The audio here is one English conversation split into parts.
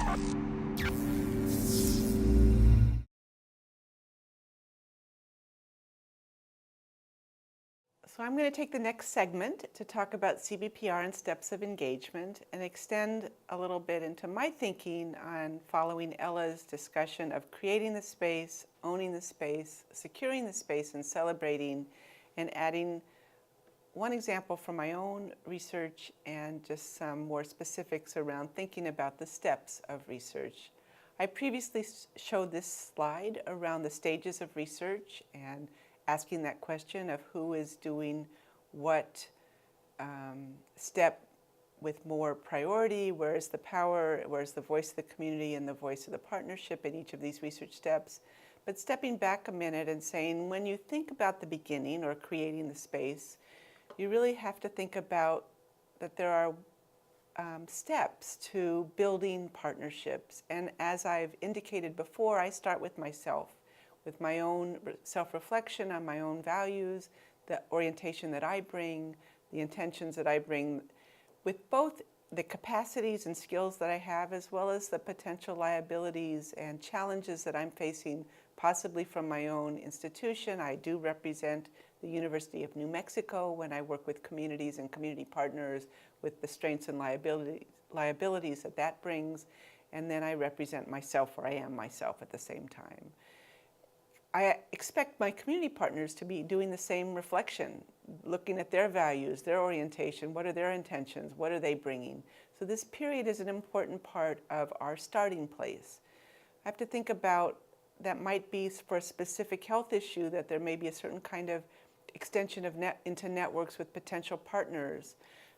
So I'm going to take the next segment to talk about CBPR and steps of engagement and extend a little bit into my thinking on following Ella's discussion of creating the space, owning the space, securing the space, and celebrating, and adding one example from my own research and just some more specifics around thinking about the steps of research. I previously showed this slide around the stages of research and asking that question of who is doing what step with more priority, where is the power, where is the voice of the community and the voice of the partnership in each of these research steps. But stepping back a minute and saying, when you think about the beginning or creating the space, you really have to think about that there are steps to building partnerships. And as I've indicated before, I start with myself, with my own self-reflection on my own values, the orientation that I bring, the intentions that I bring, with both the capacities and skills that I have, as well as the potential liabilities and challenges that I'm facing, possibly from my own institution. I do represent the University of New Mexico when I work with communities and community partners with the strengths and liabilities that that brings. And then I represent myself, or I am myself at the same time. I expect my community partners to be doing the same reflection, looking at their values, their orientation, what are their intentions, what are they bringing. So this period is an important part of our starting place. I have to think about that might be for a specific health issue, that there may be a certain kind of extension of into networks with potential partners.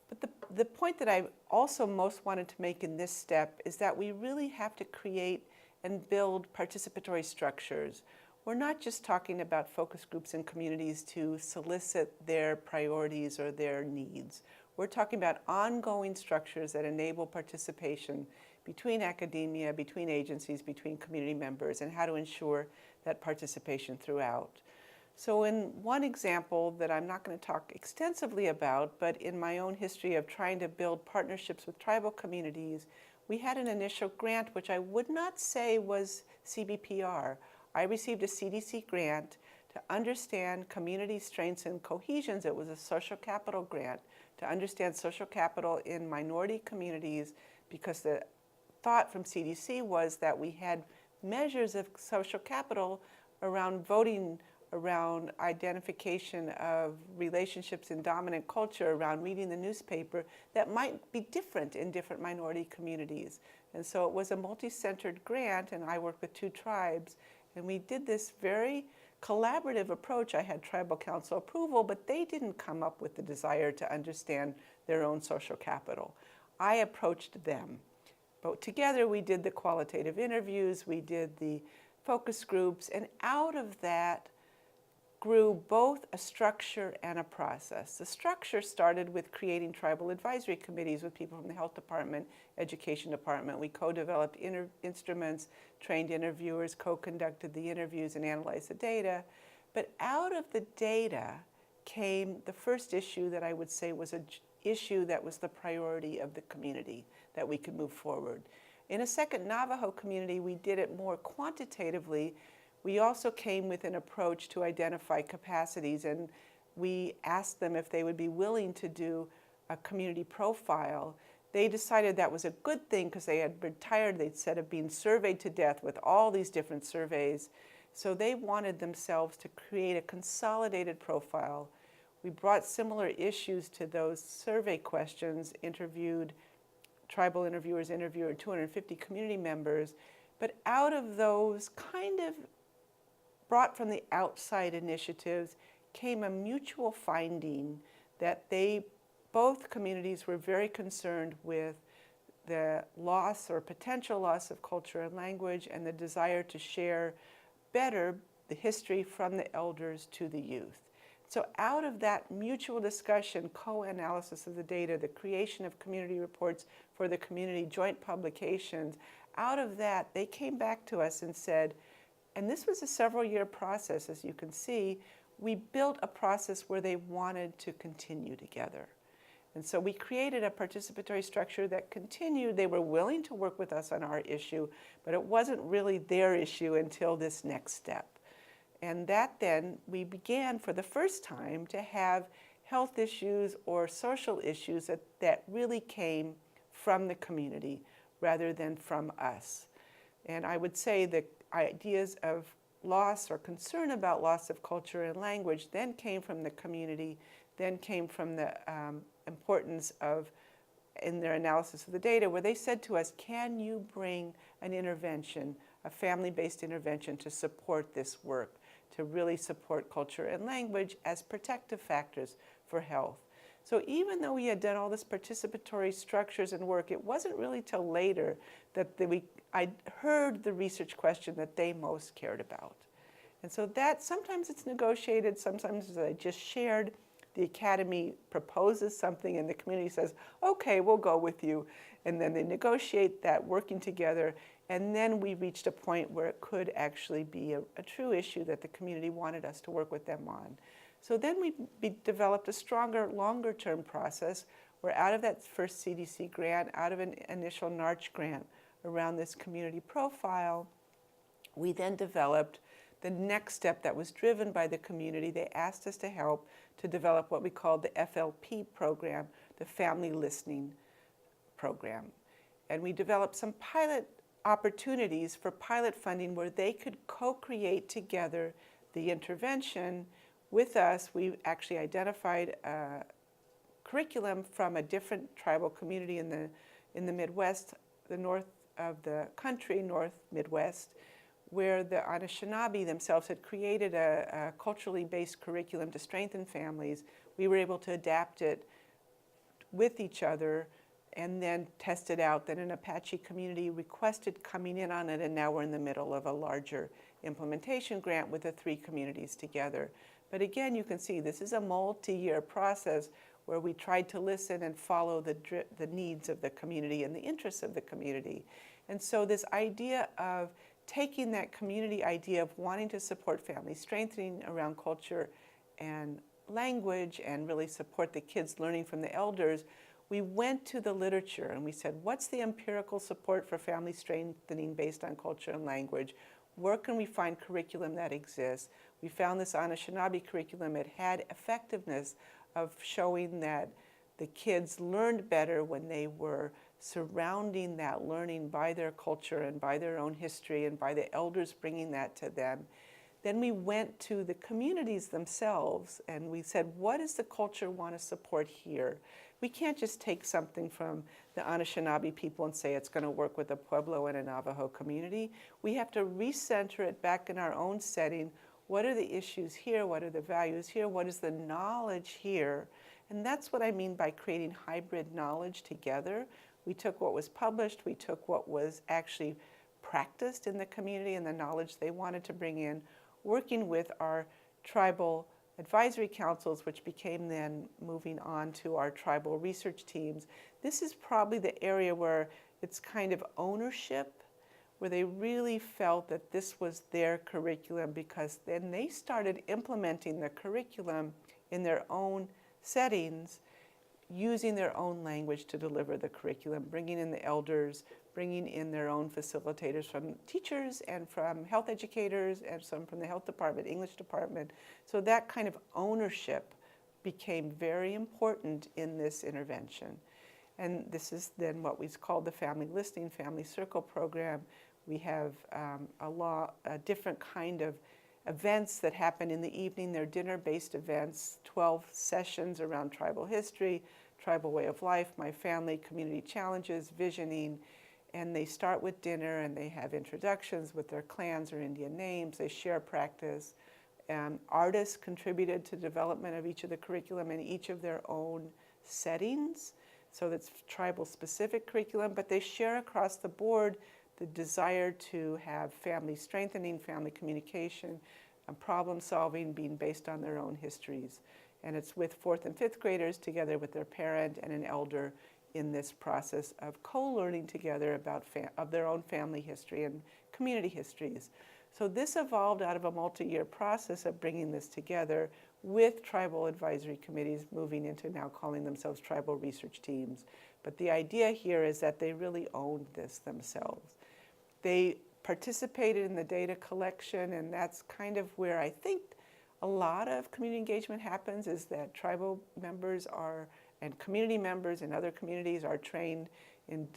But the point that I also most wanted to make in this step is that we really have to create and build participatory structures. We're not just talking about focus groups and communities to solicit their priorities or their needs. We're talking about ongoing structures that enable participation between academia, between agencies, between community members, and how to ensure that participation throughout. So in one example that I'm not going to talk extensively about, but in my own history of trying to build partnerships with tribal communities, we had an initial grant, which I would not say was CBPR. I received a CDC grant to understand community strengths and cohesions. It was a social capital grant to understand social capital in minority communities, because the thought from CDC was that we had measures of social capital around voting, around identification of relationships in dominant culture, around reading the newspaper, that might be different in different minority communities. And so it was a multi-centered grant, and I worked with 2 tribes. And we did this very collaborative approach. I had tribal council approval, but they didn't come up with the desire to understand their own social capital. I approached them. But together we did the qualitative interviews, we did the focus groups, and out of that grew both a structure and a process. The structure started with creating tribal advisory committees with people from the health department, education department. We co-developed instruments, trained interviewers, co-conducted the interviews and analyzed the data. But out of the data came the first issue that I would say was an issue that was the priority of the community, that we could move forward. In a second Navajo community, we did it more quantitatively. We also came with an approach to identify capacities, and we asked them if they would be willing to do a community profile. They decided that was a good thing because they had been tired, they'd said, of being surveyed to death with all these different surveys. So they wanted themselves to create a consolidated profile. We brought similar issues to those survey questions, interviewed, tribal interviewers interviewed 250 community members, but out of those kind of brought from the outside initiatives came a mutual finding that both communities were very concerned with the loss or potential loss of culture and language, and the desire to share better the history from the elders to the youth. So out of that mutual discussion, co-analysis of the data, the creation of community reports for the community, joint publications, out of that they came back to us and said, and this was a several-year process, as you can see, we built a process where they wanted to continue together. And so we created a participatory structure that continued. They were willing to work with us on our issue, but it wasn't really their issue until this next step. And that then we began for the first time to have health issues or social issues that really came from the community rather than from us. And I would say the ideas of loss or concern about loss of culture and language then came from the community, then came from the importance of, in their analysis of the data, where they said to us, can you bring an intervention, a family-based intervention to support this work, to really support culture and language as protective factors for health. So even though we had done all this participatory structures and work, it wasn't really till later that I heard the research question that they most cared about. And so that sometimes it's negotiated, sometimes as I just shared, the academy proposes something and the community says, okay, we'll go with you. And then they negotiate that working together. And then we reached a point where it could actually be a true issue that the community wanted us to work with them on. So then we developed a stronger, longer-term process where out of that first CDC grant, out of an initial NARCH grant around this community profile, we then developed the next step that was driven by the community. They asked us to help to develop what we called the FLP program, the Family Listening Program. And we developed some pilot opportunities for pilot funding where they could co-create together the intervention with us. We actually identified a curriculum from a different tribal community in the Midwest, the north of the country, North Midwest, where the Anishinaabe themselves had created a culturally based curriculum to strengthen families. We were able to adapt it with each other and then test it out. Then an Apache community requested coming in on it, and now we're in the middle of a larger implementation grant with the 3 communities together. But again, you can see this is a multi-year process where we tried to listen and follow the needs of the community and the interests of the community. And so this idea of taking that community idea of wanting to support families, strengthening around culture and language, and really support the kids learning from the elders, we went to the literature and we said, what's the empirical support for family strengthening based on culture and language? Where can we find curriculum that exists? We found this Anishinaabe curriculum. It had effectiveness of showing that the kids learned better when they were surrounding that learning by their culture and by their own history and by the elders bringing that to them. Then we went to the communities themselves and we said, what does the culture want to support here? We can't just take something from the Anishinaabe people and say it's going to work with a Pueblo and a Navajo community. We have to recenter it back in our own setting. What are the issues here? What are the values here? What is the knowledge here? And that's what I mean by creating hybrid knowledge together. We took what was published, we took what was actually practiced in the community and the knowledge they wanted to bring in, working with our tribal advisory councils, which became then moving on to our tribal research teams. This is probably the area where it's kind of ownership, where they really felt that this was their curriculum, because then they started implementing the curriculum in their own settings, using their own language to deliver the curriculum, bringing in the elders, bringing in their own facilitators from teachers and from health educators and some from the health department, English department. So that kind of ownership became very important in this intervention. And this is then what we call the Family Listening, Family Circle program. We have a different kind of events that happen in the evening. They're dinner-based events, 12 sessions around tribal history, tribal way of life, my family, community challenges, visioning. And they start with dinner and they have introductions with their clans or Indian names. They share practice. Artists contributed to development of each of the curriculum in each of their own settings. So that's tribal specific curriculum, but they share across the board the desire to have family strengthening, family communication, and problem solving being based on their own histories. And it's with 4th and 5th graders together with their parent and an elder in this process of co-learning together about of their own family history and community histories. So this evolved out of a multi-year process of bringing this together, with tribal advisory committees moving into now calling themselves tribal research teams. But the idea here is that they really owned this themselves. They participated in the data collection, and that's kind of where I think a lot of community engagement happens, is that tribal members are, and community members in other communities are trained in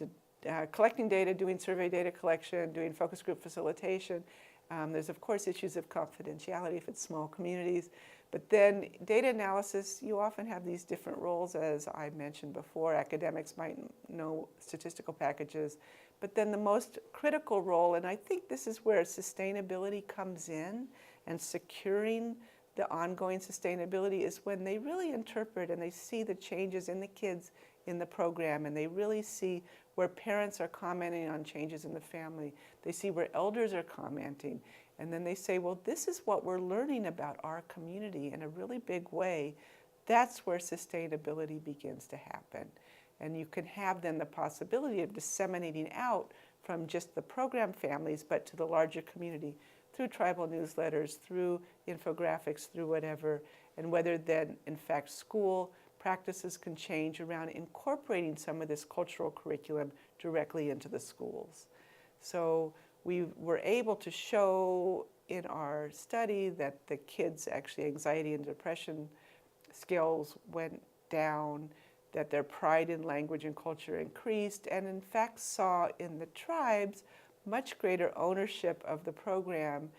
collecting data, doing survey data collection, doing focus group facilitation. There's of course issues of confidentiality if it's small communities, but then data analysis, you often have these different roles, as I mentioned before. Academics might know statistical packages, but then the most critical role, and I think this is where sustainability comes in, and securing the ongoing sustainability, is when they really interpret and they see the changes in the kids in the program, and they really see where parents are commenting on changes in the family. They see where elders are commenting, and then they say, well, this is what we're learning about our community in a really big way. That's where sustainability begins to happen. And you can have then the possibility of disseminating out from just the program families, but to the larger community through tribal newsletters, through infographics, through whatever, and whether then, in fact, school practices can change around incorporating some of this cultural curriculum directly into the schools. So we were able to show in our study that the kids' actually anxiety and depression skills went down, that their pride in language and culture increased, and in fact saw in the tribes much greater ownership of the program,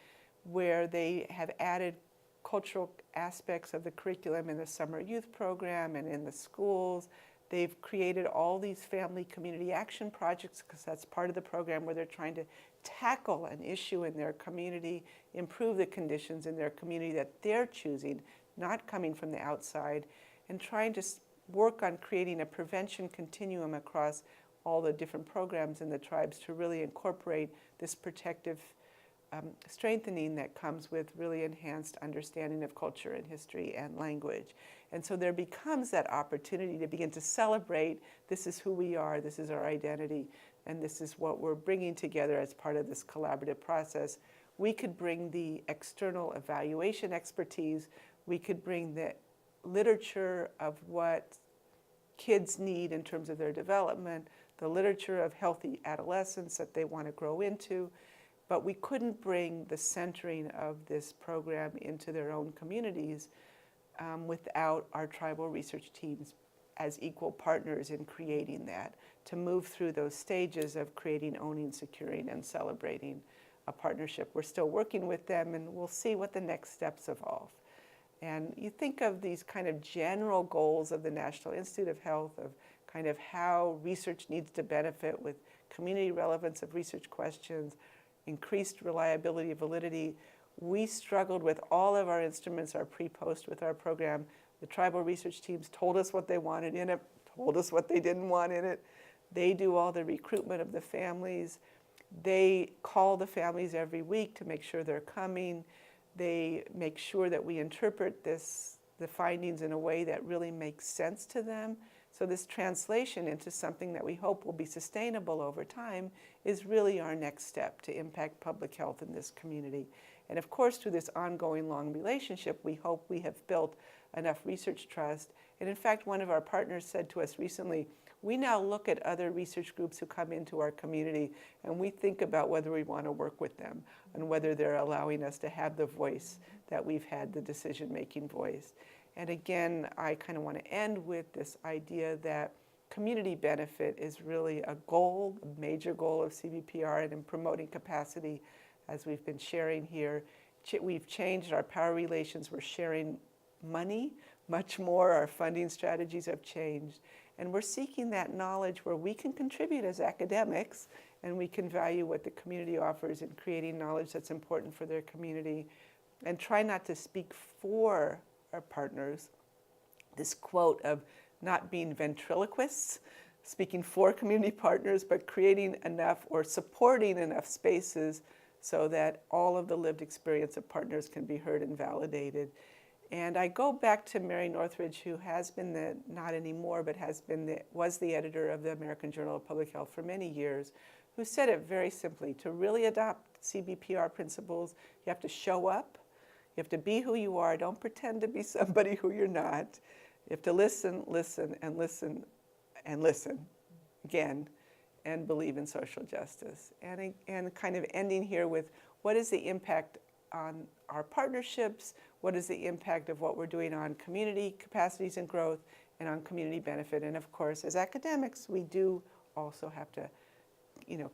where they have added cultural aspects of the curriculum in the summer youth program and in the schools. They've created all these family community action projects, because that's part of the program where they're trying to tackle an issue in their community, improve the conditions in their community that they're choosing, not coming from the outside, and trying to work on creating a prevention continuum across all the different programs in the tribes to really incorporate this protective strengthening that comes with really enhanced understanding of culture and history and language. And so there becomes that opportunity to begin to celebrate, this is who we are, this is our identity, and this is what we're bringing together as part of this collaborative process. We could bring the external evaluation expertise, we could bring the literature of what kids need in terms of their development, the literature of healthy adolescence that they want to grow into, but we couldn't bring the centering of this program into their own communities without our tribal research teams as equal partners in creating that, to move through those stages of creating, owning, securing, and celebrating a partnership. We're still working with them, and we'll see what the next steps evolve. And you think of these kind of general goals of the National Institute of Health, of kind of how research needs to benefit with community relevance of research questions, increased reliability, validity. We struggled with all of our instruments, our pre-post with our program. The tribal research teams told us what they wanted in it, told us what they didn't want in it. They do all the recruitment of the families. They call the families every week to make sure they're coming. They make sure that we interpret the findings in a way that really makes sense to them. So this translation into something that we hope will be sustainable over time is really our next step to impact public health in this community. And of course, through this ongoing long relationship, we hope we have built enough research trust. And in fact, one of our partners said to us recently, we now look at other research groups who come into our community, and we think about whether we want to work with them and whether they're allowing us to have the voice that we've had, the decision-making voice. And again, I kind of want to end with this idea that community benefit is really a goal, a major goal of CBPR, and in promoting capacity, as we've been sharing here. We've changed our power relations. We're sharing money much more. Our funding strategies have changed. And we're seeking that knowledge where we can contribute as academics, and we can value what the community offers in creating knowledge that's important for their community, and try not to speak for our partners. This quote of not being ventriloquists, speaking for community partners, but creating enough or supporting enough spaces so that all of the lived experience of partners can be heard and validated. And I go back to Mary Northridge, who has been not anymore, but was the editor of the American Journal of Public Health for many years, who said it very simply: to really adopt CBPR principles, you have to show up, You have to be who you are. Don't pretend to be somebody who you're not. You have to listen, listen, and listen, and listen again, and believe in social justice. And kind of ending here with, what is the impact on our partnerships? What is the impact of what we're doing on community capacities and growth and on community benefit? And of course, as academics, we do also have to,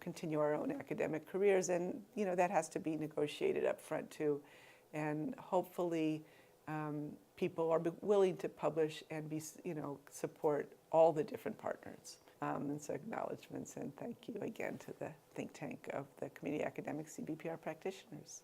continue our own academic careers, and that has to be negotiated up front too. And hopefully, people are willing to publish and support all the different partners. And so acknowledgments, and thank you again to the think tank of the community academic CBPR practitioners.